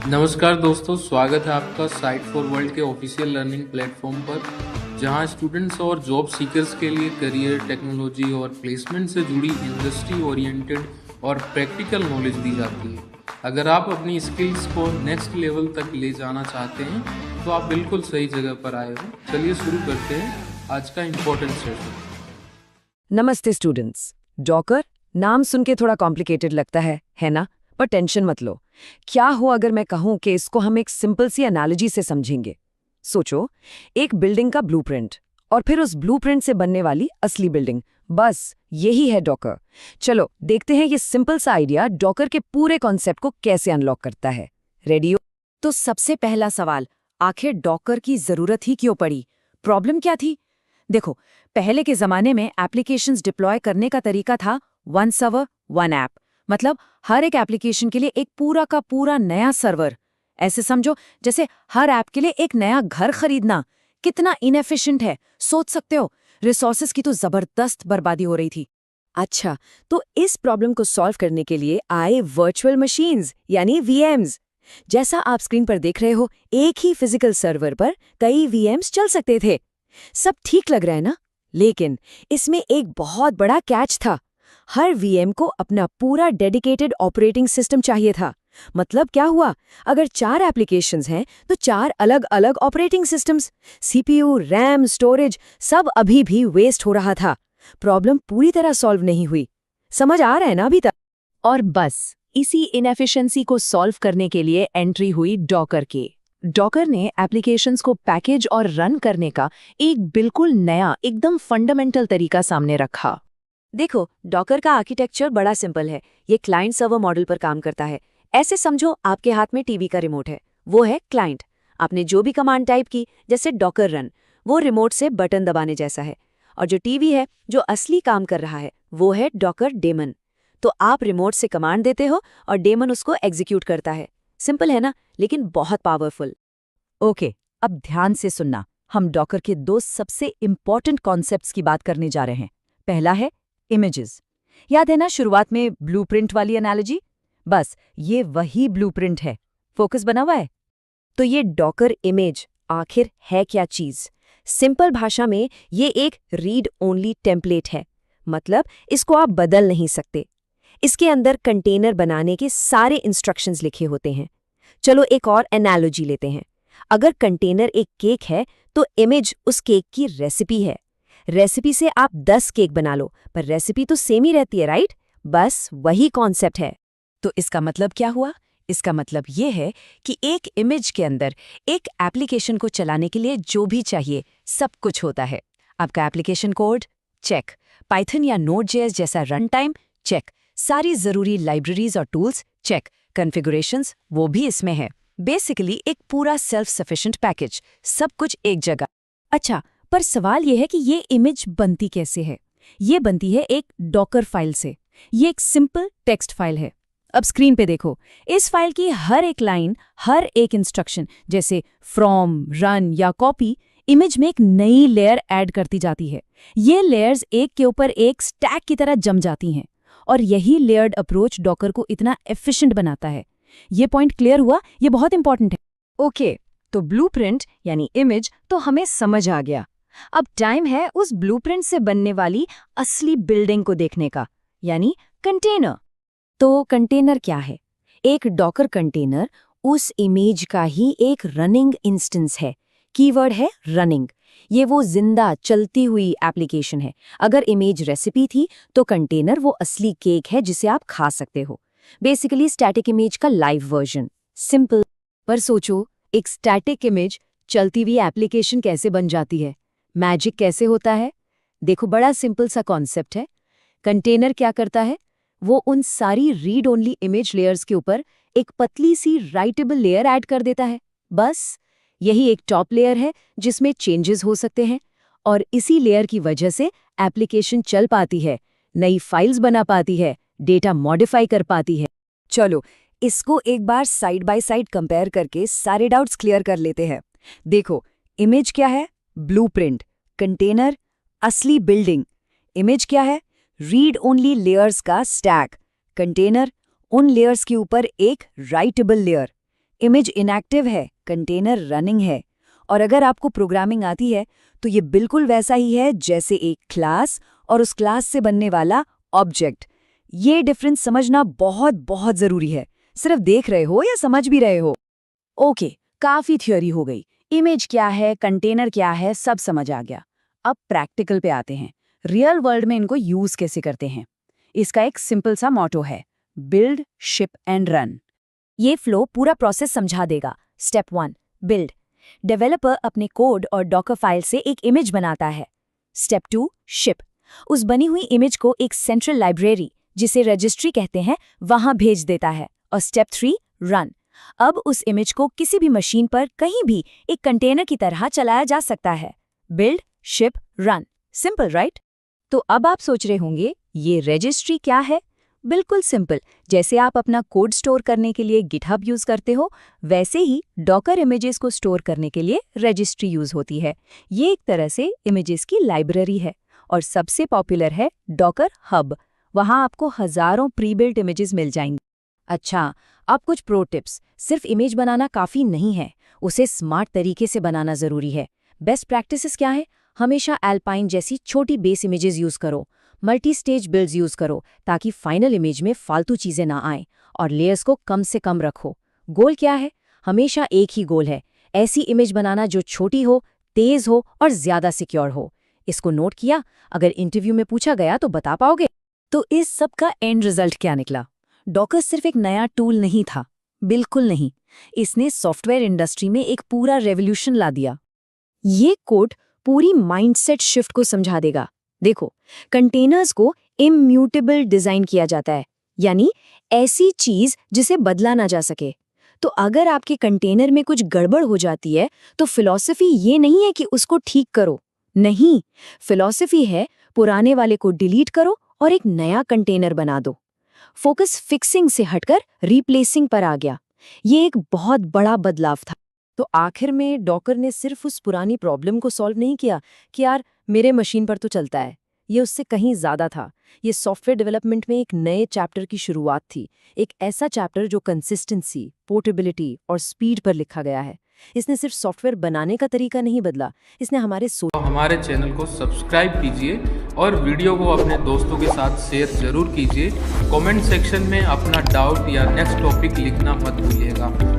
नमस्कार दोस्तों, स्वागत है आपका साइट फॉर वर्ल्ड के ऑफिशियल लर्निंग प्लेटफॉर्म पर, जहां स्टूडेंट्स और जॉब सीकर्स के लिए करियर, टेक्नोलॉजी और प्लेसमेंट से जुड़ी इंडस्ट्री ओरिएंटेड और प्रैक्टिकल नॉलेज दी जाती है। अगर आप अपनी स्किल्स को नेक्स्ट लेवल तक ले जाना चाहते हैं तो आप बिल्कुल सही जगह पर आए हो। चलिए शुरू करते हैं आज का इम्पोर्टेंट सेशन। नमस्ते स्टूडेंट्स। डॉकर नाम सुन के थोड़ा कॉम्प्लिकेटेड लगता है ना? पर टेंशन मत लो। क्या हो अगर मैं कहूं कि इसको हम एक सिंपल सी एनालॉजी से समझेंगे। सोचो, एक बिल्डिंग का ब्लूप्रिंट और फिर उस ब्लूप्रिंट से बनने वाली असली बिल्डिंग, बस यही है डॉकर। चलो देखते हैं ये सिंपल सा आइडिया डॉकर के पूरे कॉन्सेप्ट को कैसे अनलॉक करता है। रेडी हो? तो सबसे पहला सवाल, आखिर डॉकर की जरूरत ही क्यों पड़ी? प्रॉब्लम क्या थी? देखो, पहले के जमाने में एप्लीकेशंस डिप्लॉय करने का तरीका था वन सर्वर वन ऐप। मतलब हर एक एप्लीकेशन के लिए एक पूरा का पूरा नया सर्वर। ऐसे समझो जैसे हर ऐप के लिए एक नया घर खरीदना। कितना इनएफिशिएंट है, सोच सकते हो। रिसोर्सेज की तो जबरदस्त बर्बादी हो रही थी। अच्छा, तो इस प्रॉब्लम को सॉल्व करने के लिए आए वर्चुअल मशीन्स यानी वीएम्स। जैसा आप स्क्रीन पर देख रहे हो, एक ही फिजिकल सर्वर पर कई वीएम्स चल सकते थे। सब ठीक लग रहा है ना? लेकिन इसमें एक बहुत बड़ा कैच था। हर वीएम को अपना पूरा डेडिकेटेड ऑपरेटिंग सिस्टम चाहिए था। मतलब क्या हुआ? अगर 4 एप्लीकेशंस हैं तो 4 अलग-अलग operating systems, CPU, RAM, storage सब अभी भी वेस्ट हो रहा था। प्रॉब्लम पूरी तरह सॉल्व नहीं हुई। समझ आ रहा है ना अभी तक? और बस इसी इनएफिशिएंसी को सॉल्व करने के लिए एंट्री हुई डॉकर के। डॉकर ने एप्लीकेशंस को पैकेज और रन करने का एक बिल्कुल नया, एकदम फंडामेंटल तरीका सामने रखा। देखो, डॉकर का आर्किटेक्चर बड़ा सिंपल है। ये क्लाइंट सर्वर मॉडल पर काम करता है। ऐसे समझो आपके हाथ में टीवी का रिमोट है, वो है क्लाइंट। आपने जो भी कमांड टाइप की, जैसे डॉकर रन, वो रिमोट से बटन दबाने जैसा है। और जो टीवी है, जो असली काम कर रहा है, वो है डॉकर डेमन। तो आप रिमोट से कमांड देते हो और डेमन उसको एग्जीक्यूट करता है। सिंपल है ना, लेकिन बहुत पावरफुल। ओके, अब ध्यान से सुनना। हम डॉकर के 2 सबसे इंपॉर्टेंट कॉन्सेप्ट्स की बात करने जा रहे हैं। पहला है इमेजेस। याद है ना शुरुआत में ब्लूप्रिंट वाली एनालॉजी? बस ये वही ब्लूप्रिंट है। फोकस बना हुआ है। तो ये डॉकर इमेज आखिर है क्या चीज? सिंपल भाषा में ये एक रीड ओनली टेम्पलेट है। मतलब इसको आप बदल नहीं सकते। इसके अंदर कंटेनर बनाने के सारे इंस्ट्रक्शंस लिखे होते हैं। चलो एक और एनालॉजी लेते हैं। अगर कंटेनर एक केक है तो इमेज उस केक की रेसिपी है। रेसिपी से आप 10 केक बना लो, पर रेसिपी तो सेम ही रहती है, राइट? बस वही कॉन्सेप्ट है। तो इसका मतलब क्या हुआ? इसका मतलब ये है कि एक इमेज के अंदर एक एप्लीकेशन को चलाने के लिए जो भी चाहिए सब कुछ होता है। आपका एप्लीकेशन कोड चेक, पाइथन या नोड.जेएस जैसा रन टाइम चेक, सारी जरूरी लाइब्रेरीज और टूल्स चेक, कॉन्फ़िगरेशंस वो भी इसमें है। बेसिकली एक पूरा सेल्फ सफिशिएंट पैकेज, सब कुछ एक जगह। अच्छा, पर सवाल यह है कि ये इमेज बनती कैसे है? ये बनती है एक डॉकर फाइल से। ये एक सिंपल टेक्स्ट फाइल है। अब स्क्रीन पे देखो, इस फाइल की हर एक लाइन, हर एक इंस्ट्रक्शन, जैसे फ्रॉम, रन या कॉपी, इमेज में एक नई लेयर ऐड करती जाती है। ये लेयर्स एक के ऊपर एक स्टैक की तरह जम जाती हैं। और यही लेयर्ड अप्रोच डॉकर को इतना एफिशिएंट बनाता है। ये पॉइंट क्लियर हुआ? ये बहुत इंपॉर्टेंट है। ओके, तो ब्लूप्रिंट यानी इमेज तो हमें समझ आ गया। अब टाइम है उस ब्लूप्रिंट से बनने वाली असली बिल्डिंग को देखने का, यानी कंटेनर। तो कंटेनर क्या है? एक डॉकर कंटेनर उस इमेज का ही एक रनिंग इंस्टेंस है। कीवर्ड है रनिंग। ये वो जिंदा चलती हुई एप्लीकेशन है। अगर इमेज रेसिपी थी तो कंटेनर वो असली केक है जिसे आप खा सकते हो। बेसिकली स्टैटिक इमेज का लाइव वर्जन। सिंपल। पर सोचो, एक स्टैटिक इमेज चलती हुई एप्लीकेशन कैसे बन जाती है? मैजिक कैसे होता है? देखो, बड़ा सिंपल सा कॉन्सेप्ट है। कंटेनर क्या करता है? वो उन सारी रीड ओनली इमेज लेयर्स के ऊपर एक पतली सी राइटेबल लेयर ऐड कर देता है। बस यही एक टॉप लेयर है जिसमें चेंजेस हो सकते हैं। और इसी लेयर की वजह से एप्लीकेशन चल पाती है, नई फाइल्स बना पाती है, डेटा मॉडिफाई कर पाती है। चलो इसको एक बार साइड बाय साइड कंपेयर करके सारे डाउट्स क्लियर कर लेते हैं। देखो, इमेज क्या है? ब्लूप्रिंट। कंटेनर असली बिल्डिंग। इमेज क्या है? रीड ओनली लेयर्स का स्टैक। कंटेनर उन लेयर्स के ऊपर एक राइटेबल लेयर। इमेज इनएक्टिव है, कंटेनर रनिंग है। और अगर आपको प्रोग्रामिंग आती है तो ये बिल्कुल वैसा ही है जैसे एक क्लास और उस क्लास से बनने वाला ऑब्जेक्ट। ये डिफरेंस समझना बहुत बहुत जरूरी है, सिर्फ देख रहे हो या समझ भी रहे हो। ओके, काफी थ्योरी हो गई। इमेज क्या है, कंटेनर क्या है, सब समझ आ गया। अब प्रैक्टिकल पे आते हैं। रियल वर्ल्ड में इनको यूज कैसे करते हैं। इसका एक सिंपल सा मोटो है, बिल्ड, शिप एंड रन। ये फ्लो पूरा प्रोसेस समझा देगा। Step 1, build. डेवलपर अपने कोड और डॉकर फाइल से एक इमेज बनाता है। Step 2, ship. उस बनी हुई इमेज को एक सेंट्रल लाइब्रेरी, जिसे रजिस्ट्री कहते हैं, वहां भेज देता है। और स्टेप 3, रन। अब उस इमेज को किसी भी मशीन पर कहीं भी एक कंटेनर की तरह चलाया जा सकता है। Build, ship, run. Simple, right? तो अब आप सोच रहे होंगे, ये रजिस्ट्री क्या है? बिल्कुल सिंपल। जैसे आप अपना कोड स्टोर करने के लिए गिटहब यूज करते हो, वैसे ही डॉकर इमेजेस को स्टोर करने के लिए रजिस्ट्री यूज होती है। ये एक तरह से इमेजेस की लाइब्रेरी है और सबसे पॉपुलर है डॉकर हब। वहां आपको हजारों प्री बिल्ट इमेजेस मिल जाएंगी। अच्छा, अब कुछ प्रो टिप्स। सिर्फ इमेज बनाना काफी नहीं है, उसे स्मार्ट तरीके से बनाना जरूरी है। बेस्ट प्रैक्टिसेस क्या है? हमेशा एल्पाइन जैसी छोटी बेस इमेजेस यूज करो। मल्टी स्टेज बिल्ड्स यूज करो ताकि फाइनल इमेज में फालतू चीजें ना आएं, और लेयर्स को कम से कम रखो। गोल क्या है? हमेशा एक ही गोल है, ऐसी इमेज बनाना जो छोटी हो, तेज हो और ज्यादा सिक्योर हो। इसको नोट किया? अगर इंटरव्यू में पूछा गया तो बता पाओगे। तो इस सब का एंड रिजल्ट क्या निकला? डॉकर सिर्फ एक नया टूल नहीं था, बिल्कुल नहीं। इसने सॉफ्टवेयर इंडस्ट्री में एक पूरा रेवोल्यूशन ला दिया। ये कोड पूरी माइंडसेट शिफ्ट को समझा देगा। देखो, कंटेनर्स को इम्यूटेबल डिजाइन किया जाता है, यानी ऐसी चीज जिसे बदला ना जा सके। तो अगर आपके कंटेनर में कुछ गड़बड़ हो जाती है तो फिलॉसफी ये नहीं है कि उसको ठीक करो, नहीं, फिलॉसफी है पुराने वाले को डिलीट करो और एक नया कंटेनर बना दो। फोकस फिक्सिंग से हटकर रिप्लेसिंग पर आ गया। ये एक बहुत बड़ा बदलाव था। तो आखिर में डॉकर ने सिर्फ उस पुरानी प्रॉब्लम को सॉल्व नहीं किया कि यार मेरे मशीन पर तो चलता है। ये उससे कहीं ज्यादा था। ये सॉफ्टवेयर डेवलपमेंट में एक नए चैप्टर की शुरुआत थी, एक ऐसा चैप्टर जो कंसिस्टेंसी, पोर्टेबिलिटी और स्पीड पर लिखा गया है। इसने सिर्फ सॉफ्टवेयर बनाने का तरीका नहीं बदला, इसने हमारे चैनल को सब्सक्राइब कीजिए और वीडियो को अपने दोस्तों के साथ शेयर जरूर कीजिए। कमेंट सेक्शन में अपना डाउट या नेक्स्ट टॉपिक लिखना मत भूलिएगा।